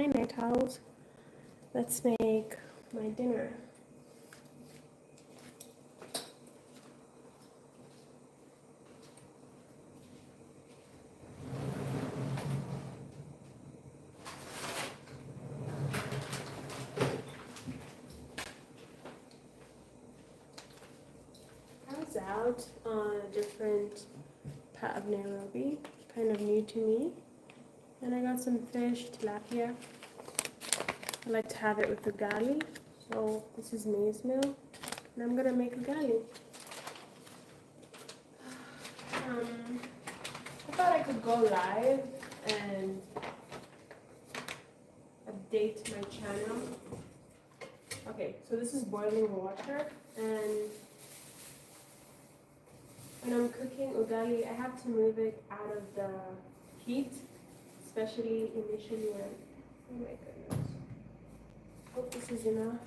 my night towels. Let's make my dinner. I was out on a different part of Nairobi, kind of new to me, and I got some fish, tilapia. I like to have it with ugali. So this is maize meal, and I'm gonna make ugali. I thought I could go live and update my channel. Okay, so this is boiling water, and when I'm cooking ugali, I have to move it out of the heat, especially initially when, oh my goodness, hope this is enough.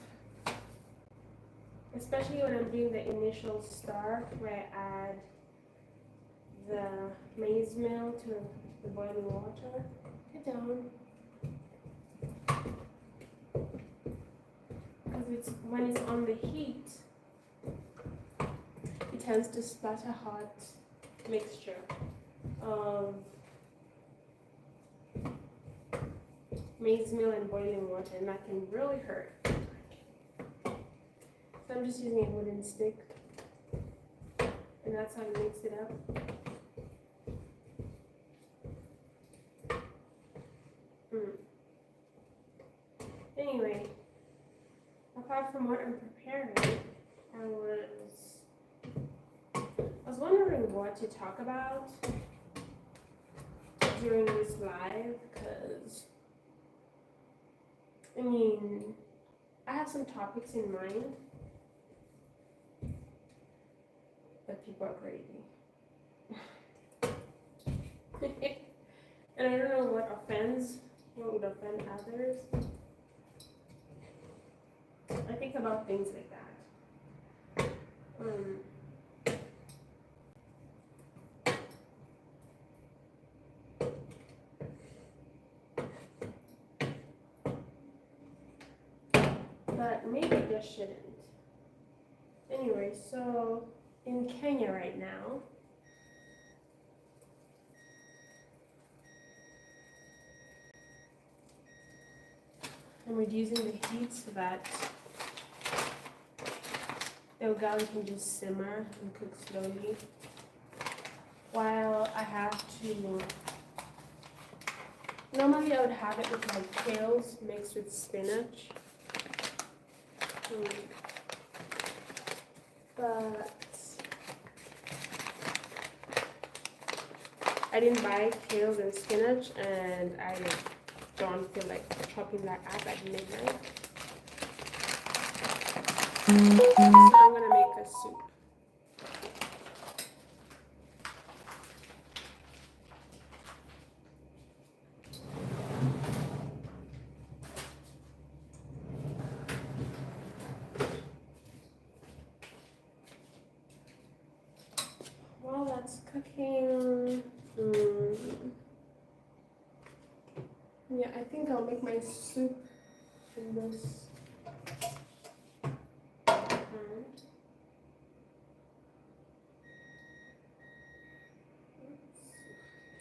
Especially when I'm doing the initial start where I add the maize meal to the boiling water. Get down. Because when it's on the heat, it tends to splatter hot mixture of maize meal and boiling water, and that can really hurt. So I'm just using a wooden stick, and that's how I mix it up. Anyway, apart from what I'm preparing, I was wondering what to talk about during this live, because I mean, I have some topics in mind, but people are crazy. And I don't know what would offend others. I think about things like that. But maybe I just shouldn't. Anyway, so in Kenya right now, I'm reducing the heat so that the ugali can just simmer and cook slowly. While I have to, normally I would have it with like kales mixed with spinach. But I didn't buy kales and spinach, and I don't feel like chopping that up at midnight. So I'm gonna make a soup. While that's cooking, yeah, I think I'll make my soup in this pan.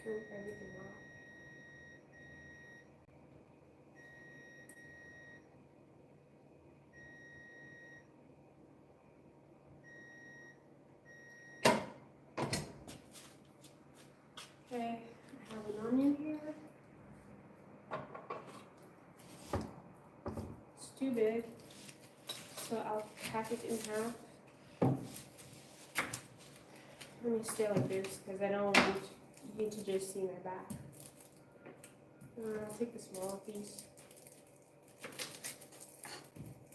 Turn everything off. Okay, I have an onion here. It's too big, so I'll hack it in half. Let me stay like this because I don't want you to just see my back. I'll take the small piece.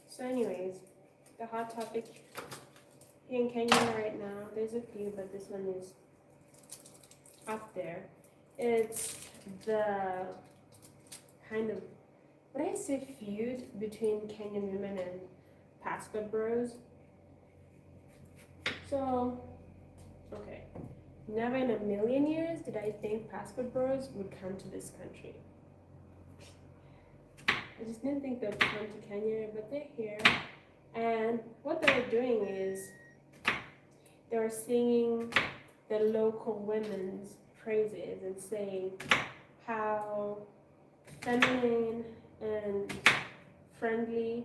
So anyways, the hot topic here in Kenya right now, there's a few, but this one is up there. It's the kind of, would I say, feud between Kenyan women and passport bros. So, okay, never in a million years did I think passport bros would come to this country. I just didn't think they'd come to Kenya, but they're here. And what they were doing is they were singing the local women's praises and saying how feminine and friendly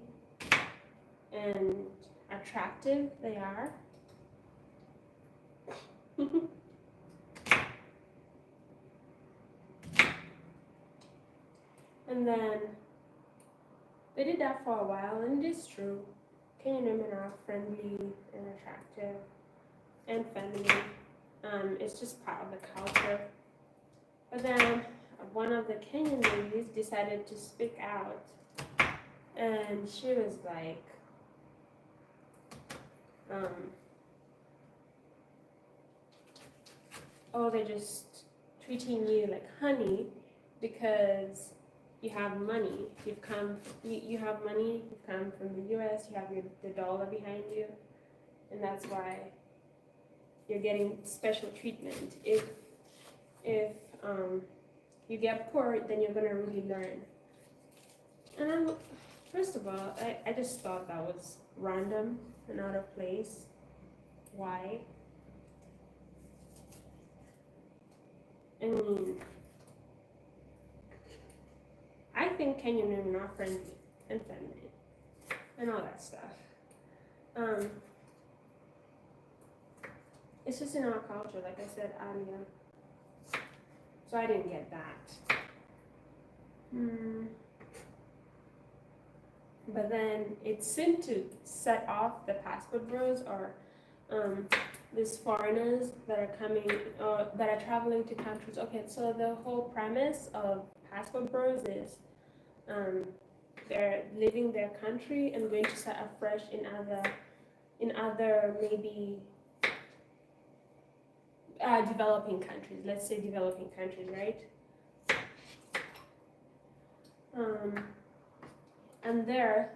and attractive they are. And then they did that for a while, and it is true. Kenyan women are friendly and attractive and feminine. It's just part of the culture. But then one of the Kenyan ladies decided to speak out, and she was like, oh, they're just treating you like honey because you have money. You have money. You've come from the U.S. You have the dollar behind you, and that's why you're getting special treatment. If you get poor, then you're gonna really learn. And first of all, I just thought that was random and out of place. Why? I mean, I think Kenyan women are friendly and feminine and all that stuff. It's just in our culture, like I said earlier. So I didn't get that. But then it seemed to set off the passport bros or these foreigners that are coming, that are traveling to countries. Okay, so the whole premise of passport bros is they're leaving their country and going to start afresh in other maybe developing countries. Let's say developing countries, right? And they're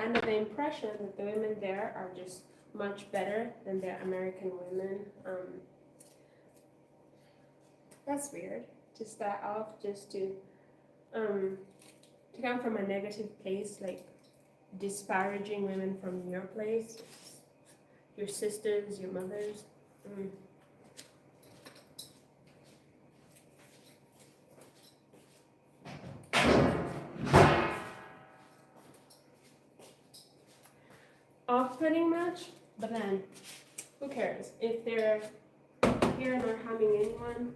under the impression that the women there are just much better than their American women. That's weird to start off, just to come from a negative place, like disparaging women from your place, your sisters, your mothers. Off-putting much, but then who cares? If they're here not harming anyone,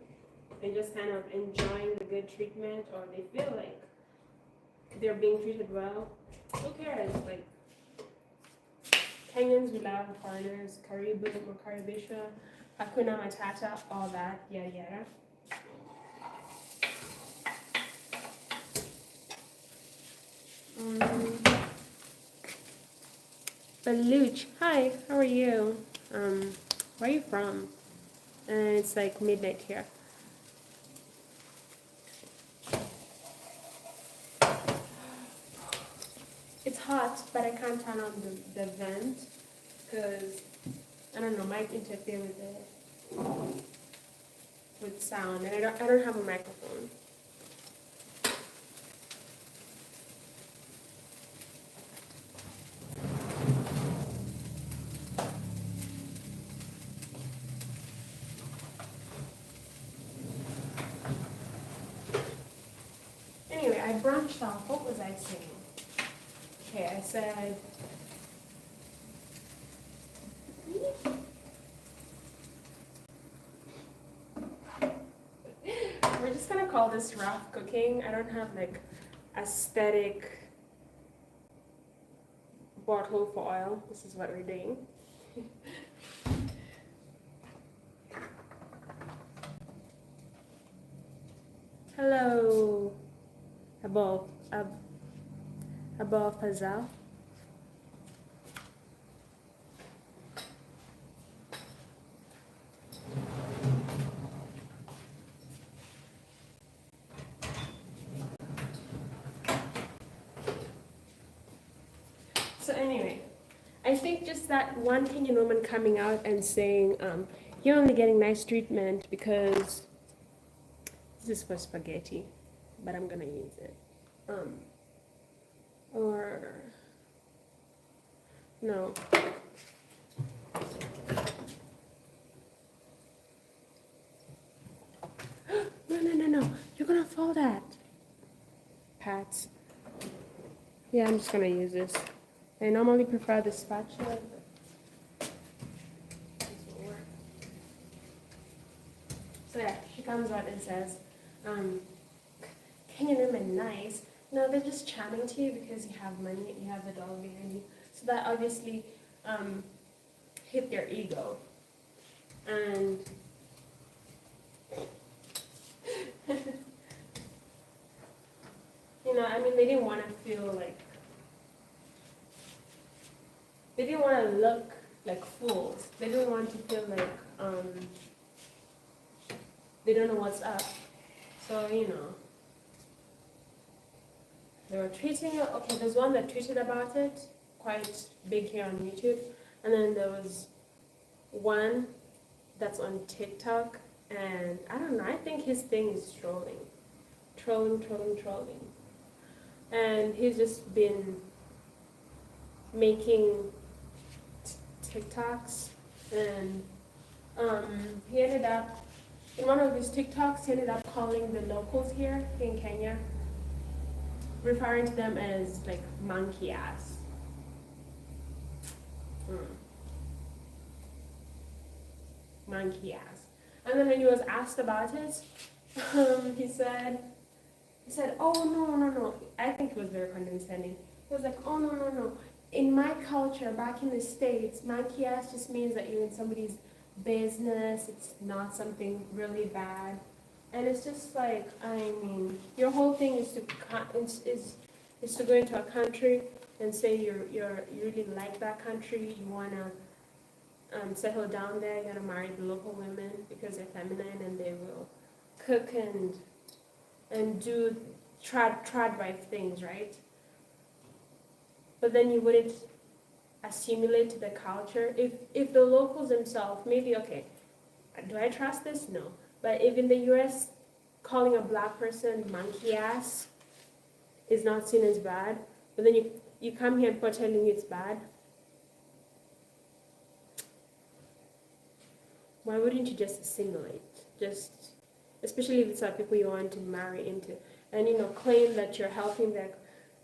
they're just kind of enjoying the good treatment, or they feel like they're being treated well, who cares? Like, Kenyans, we love foreigners, Karibu, Makaribisha, Hakuna Matata, all that, yada yada. Baluch, hi, how are you? Where are you from? And it's like midnight here. It's hot, but I can't turn on the vent because I don't know, might interfere with sound, and I don't have a microphone. Anyway, I branched off. What was I saying? Okay, I said we're just gonna call this rough cooking. I don't have like aesthetic bottle for oil. This is what we're doing. Hello, above Fazal. So anyway, I think just that one Kenyan woman coming out and saying, you're only getting nice treatment because this is for spaghetti, but I'm gonna use it. or no. No. You're gonna fall that. Pats. Yeah, I'm just gonna use this. I normally prefer the spatula, but this will work. So yeah, she comes out and says, Kenyan women nice. No, they're just charming to you because you have money, you have the dollar behind you. So that obviously hit their ego. And you know, I mean, they didn't want to feel like, they didn't want to look like fools. They didn't want to feel like they don't know what's up. So, you know, they were tweeting it. Okay, there's one that tweeted about it, quite big here on YouTube. And then there was one that's on TikTok. And I don't know, I think his thing is trolling. Trolling. And he's just been making TikToks. And he ended up, in one of his TikToks, he ended up calling the locals here in Kenya, referring to them as like monkey ass. Monkey ass. And then when he was asked about it, he said, oh no. I think he was very condescending. He was like, oh no. In my culture, back in the States, monkey ass just means that you're in somebody's business. It's not something really bad. And it's just like, I mean, your whole thing is to go into a country and say you really like that country. You wanna settle down there. You wanna marry the local women because they're feminine and they will cook and do trad wife things, right? But then you wouldn't assimilate to the culture. If the locals themselves, maybe, okay, do I trust this? No. But if in the US, calling a black person monkey ass is not seen as bad, but then you come here and people are telling you it's bad, why wouldn't you just assimilate? Just, especially if it's like people you want to marry into, and you know, claim that you're helping their.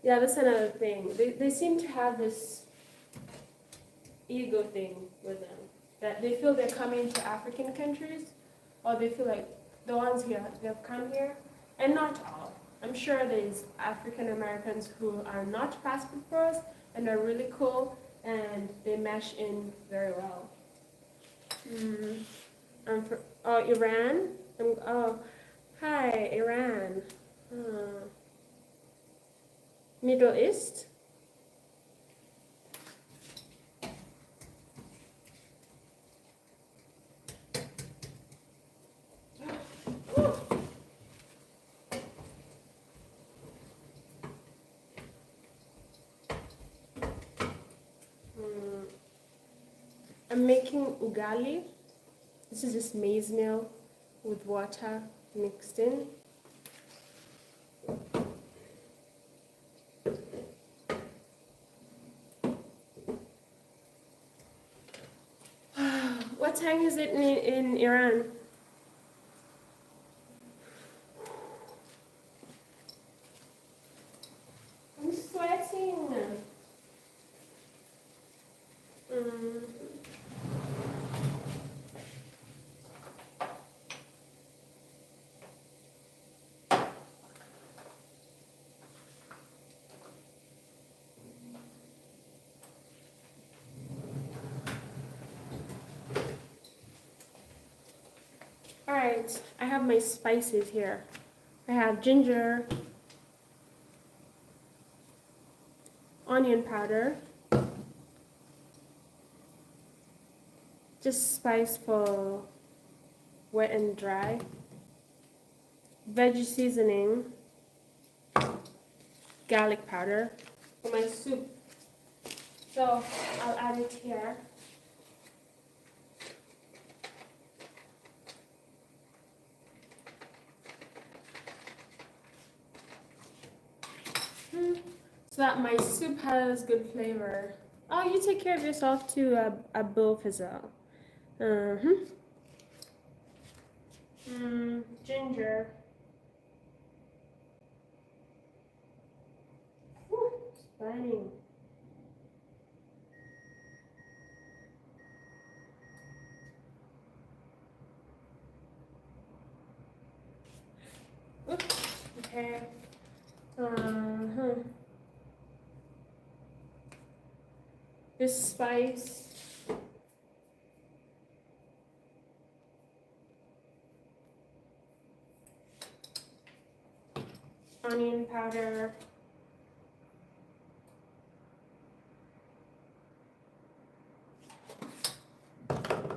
Yeah, that's another thing. They seem to have this ego thing with them, that they feel they're coming to African countries, or they feel like the ones here, they've come here, and not all. I'm sure there's African Americans who are not passport pros and are really cool, and they mesh in very well. I'm from Iran. Hi, Iran. Middle East. I'm making ugali. This is just maize meal with water mixed in. What time is it in Iran? I'm sweating. Alright, I have my spices here. I have ginger, onion powder, just spice for wet and dry, veggie seasoning, garlic powder for my soup. So I'll add it here. so that my soup has good flavor. Oh, you take care of yourself too, Abul Fazal. Uh-huh. Ginger. Whew, it's burning. Oops, okay. Uh-huh. This spice. Onion powder.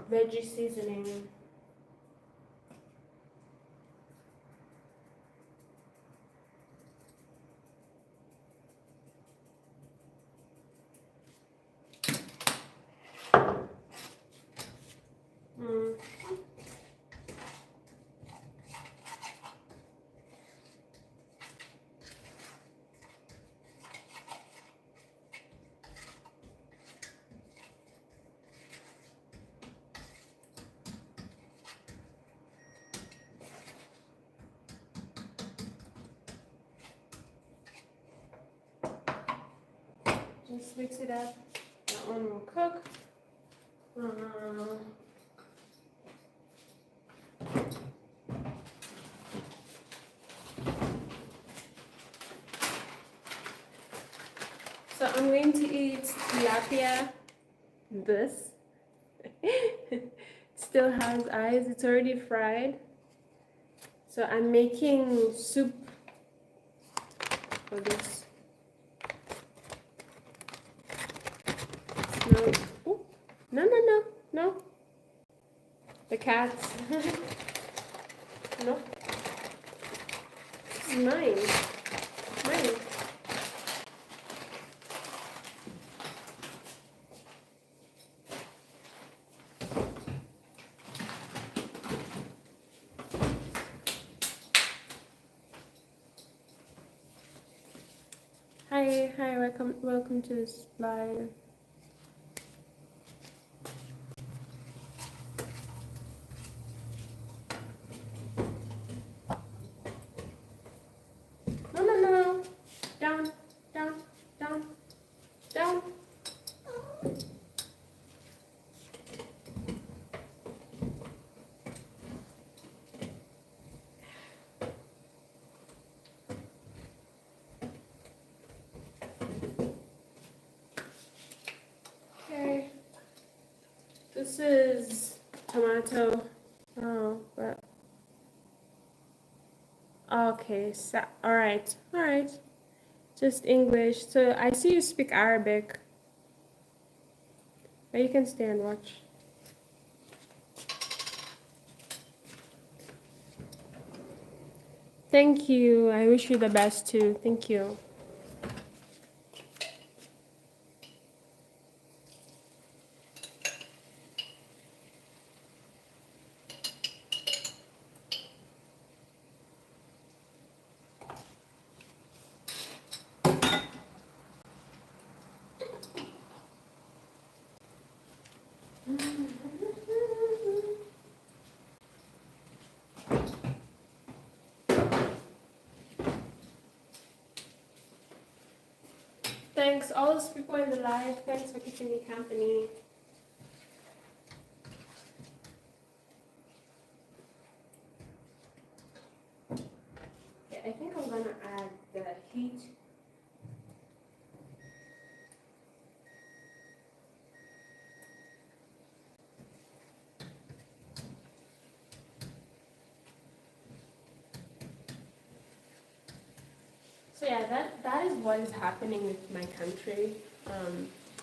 Veggie seasoning. Mm. Just mix it up. That one will cook. So I'm going to eat tilapia. This. It still has eyes. It's already fried. So I'm making soup for this. No. Ooh. No, no, no, no. The cats. No. It's mine. Mine. Hi, welcome to this live. No, no, no. Down, down, down, down. Okay. This is tomato. Oh, but okay. So, all right, all right. Just English. So I see you speak Arabic. But you can stay and watch. Thank you. I wish you the best too. Thank you. Thanks, all those people in the live. Thanks for keeping me company. Yeah, I think I'm gonna add the heat. So yeah, that is what is happening with my country.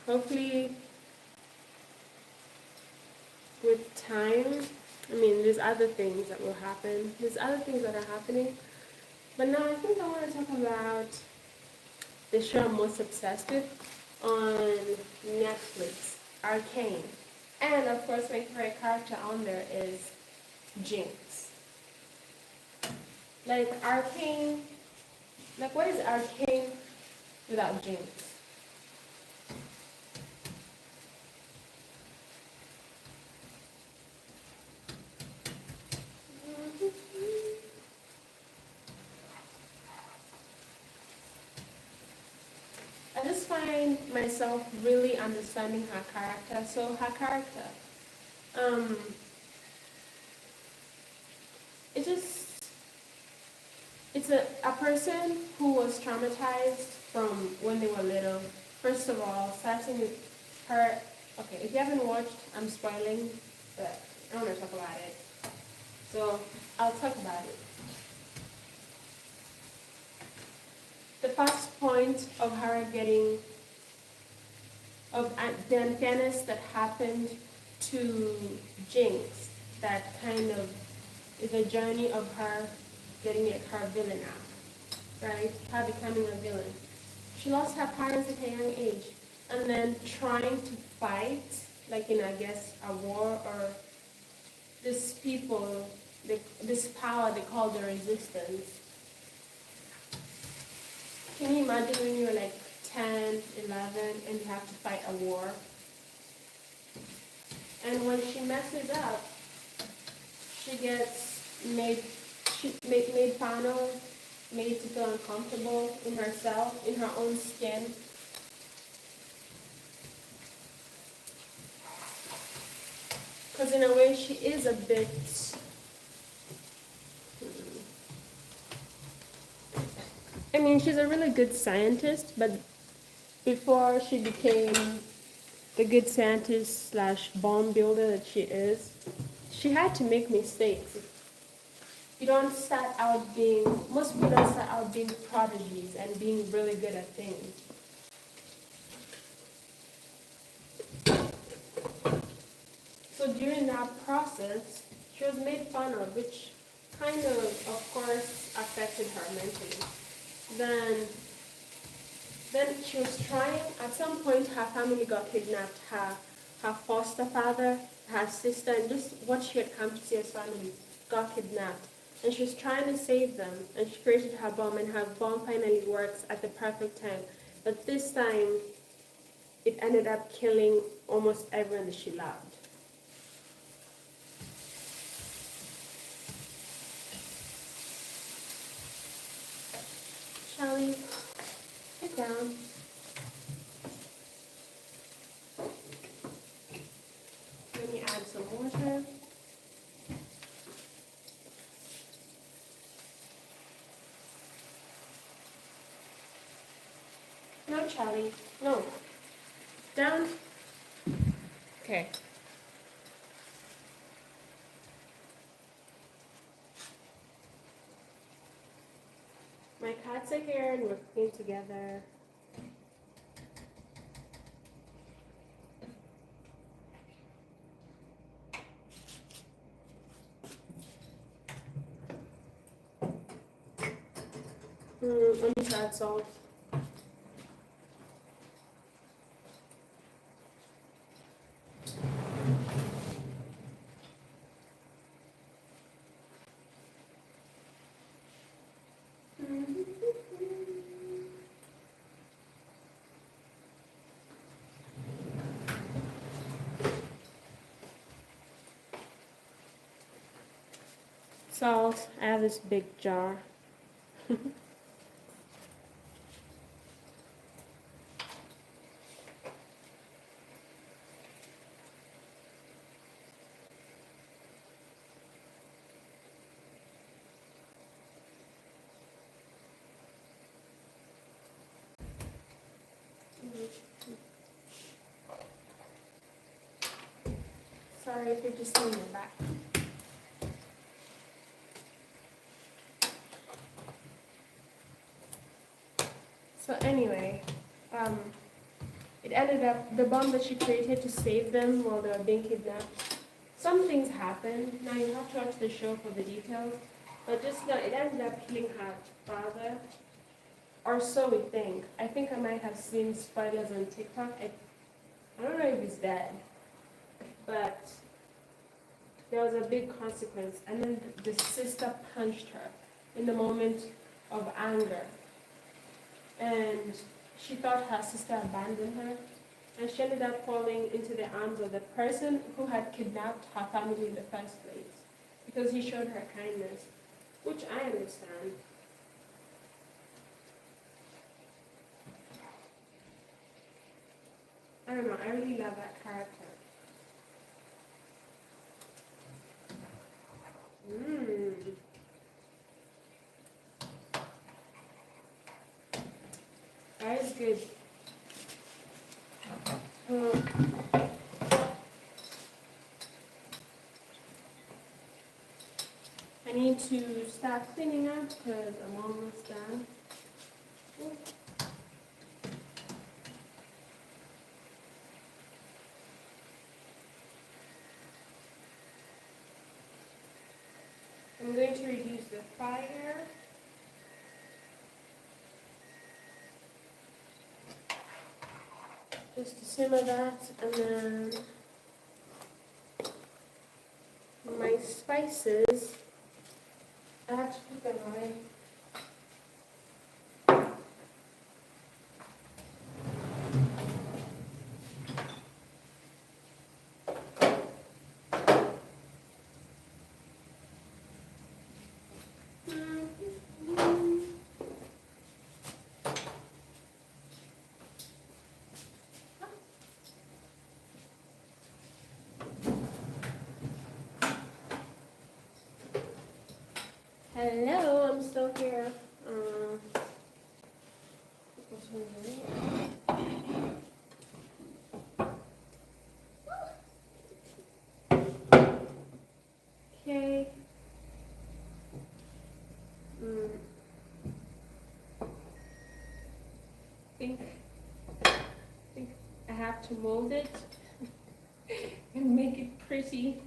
Hopefully, with time, I mean, there's other things that will happen. There's other things that are happening. But now I think I want to talk about the show I'm most obsessed with on Netflix, Arcane. And of course, my favorite character on there is Jinx. Like Arcane, like what is Arcane? without jinx. I just find myself really understanding her character. So her character, um, it just it's a person who was traumatized from when they were little. First of all, starting with her. Okay, if you haven't watched, I'm spoiling, but I want to talk about it. So I'll talk about it. The first point of her getting of the unfairness that happened to Jinx, that kind of is a journey of her getting her villain out, right? Her becoming a villain. She lost her parents at a young age, and then trying to fight, like in, I guess, a war, or this people, this power they call the resistance. Can you imagine when you're like 10, 11, and you have to fight a war? And when she messes up, she gets made fun of, made to feel uncomfortable in herself, in her own skin. Because in a way, she is a bit. I mean, she's a really good scientist, but before she became the good scientist slash bomb builder that she is, she had to make mistakes. You don't start out being, most people don't start out being prodigies and being really good at things. So during that process, she was made fun of, which kind of course, affected her mentally. Then she was trying, at some point her family got kidnapped, her foster father, her sister, and just what she had come to see as family got kidnapped. And she was trying to save them, and she created her bomb, and her bomb finally works at the perfect time. But this time, it ended up killing almost everyone that she loved. Charlie, sit down. Let me add some water. No, Charlie, no. Down. Okay. My cats are here and we're cooking together. Let me add salt. Salt. I have this big jar. Sorry if you're just seeing the back. So anyway, it ended up, the bomb that she created to save them while they were being kidnapped, some things happened. Now you have to watch the show for the details, but just know it ended up killing her father, or so we think. I think I might have seen spoilers on TikTok. I don't know if he's dead, but there was a big consequence, and then the sister punched her in the moment of anger. And she thought her sister abandoned her, and she ended up falling into the arms of the person who had kidnapped her family in the first place because he showed her kindness, which I understand. I don't know, I really love that character. Mmm. That is good. I need to start cleaning up because I'm almost done. I'm going to reduce the fire. Just to simmer that, and then my spices, I have to put them away. Hello, I'm still here. Okay. I think I have to mold it and make it pretty.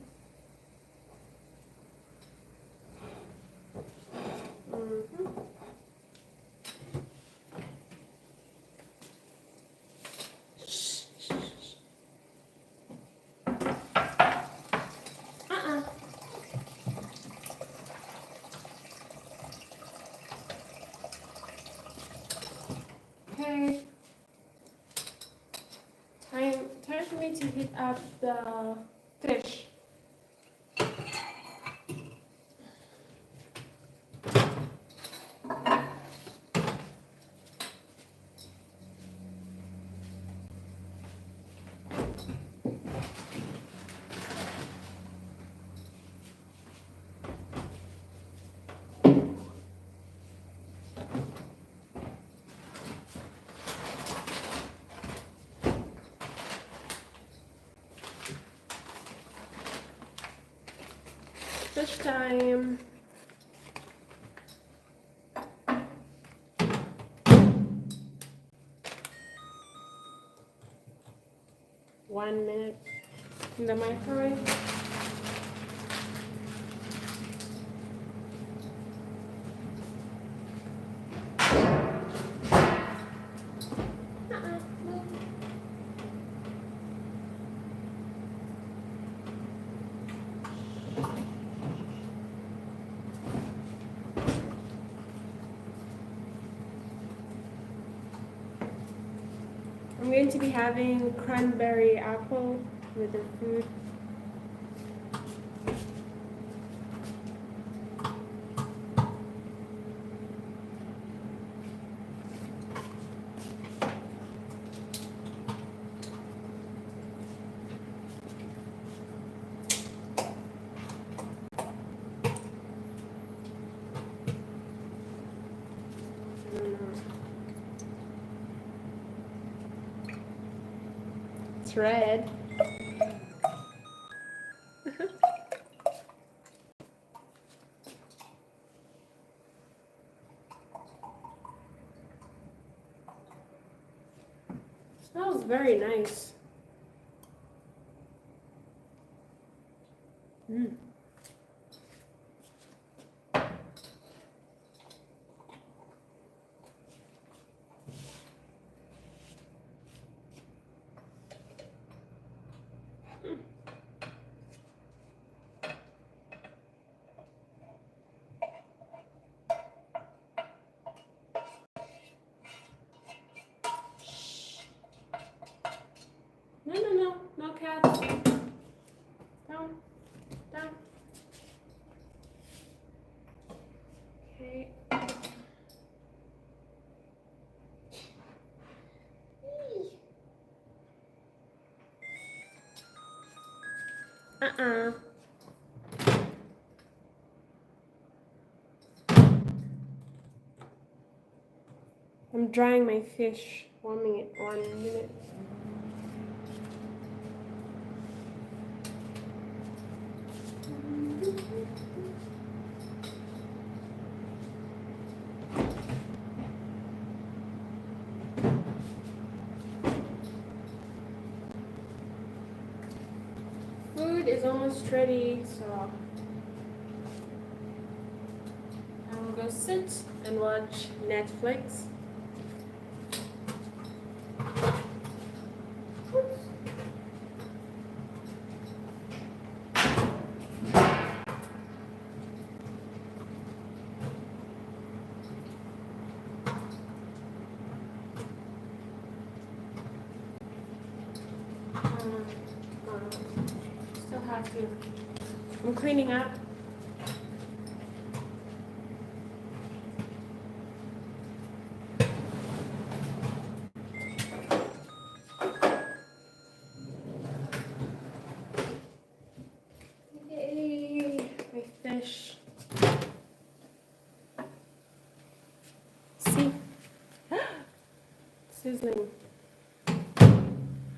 Okay. Time for me to heat up the fish. Fish time. One minute in the microwave. I'm going to be having cranberry apple with the food. It's red. Smells very nice. Okay. Uh-uh. I'm drying my fish. 1 minute, 1 minute. Food is almost ready, so I will go sit and watch Netflix. Still have to. I'm cleaning up. Yay, my fish. See? Sizzling.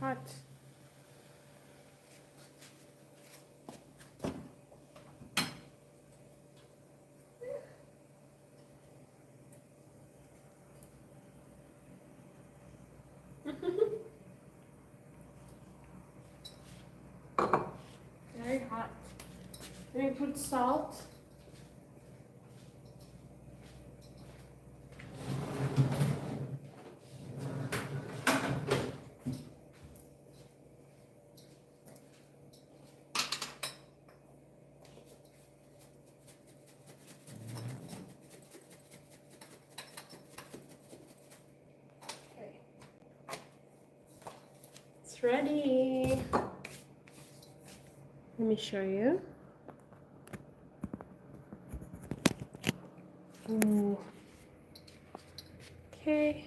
Hot. Very hot. Let me put salt. Okay. It's ready. Let me show you. Ooh. Okay.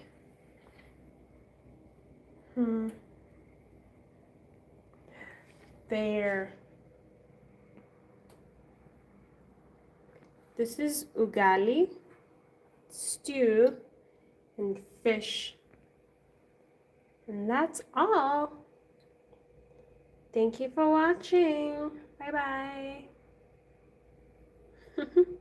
There. This is ugali, stew, and fish. And that's all. Thank you for watching. Bye bye.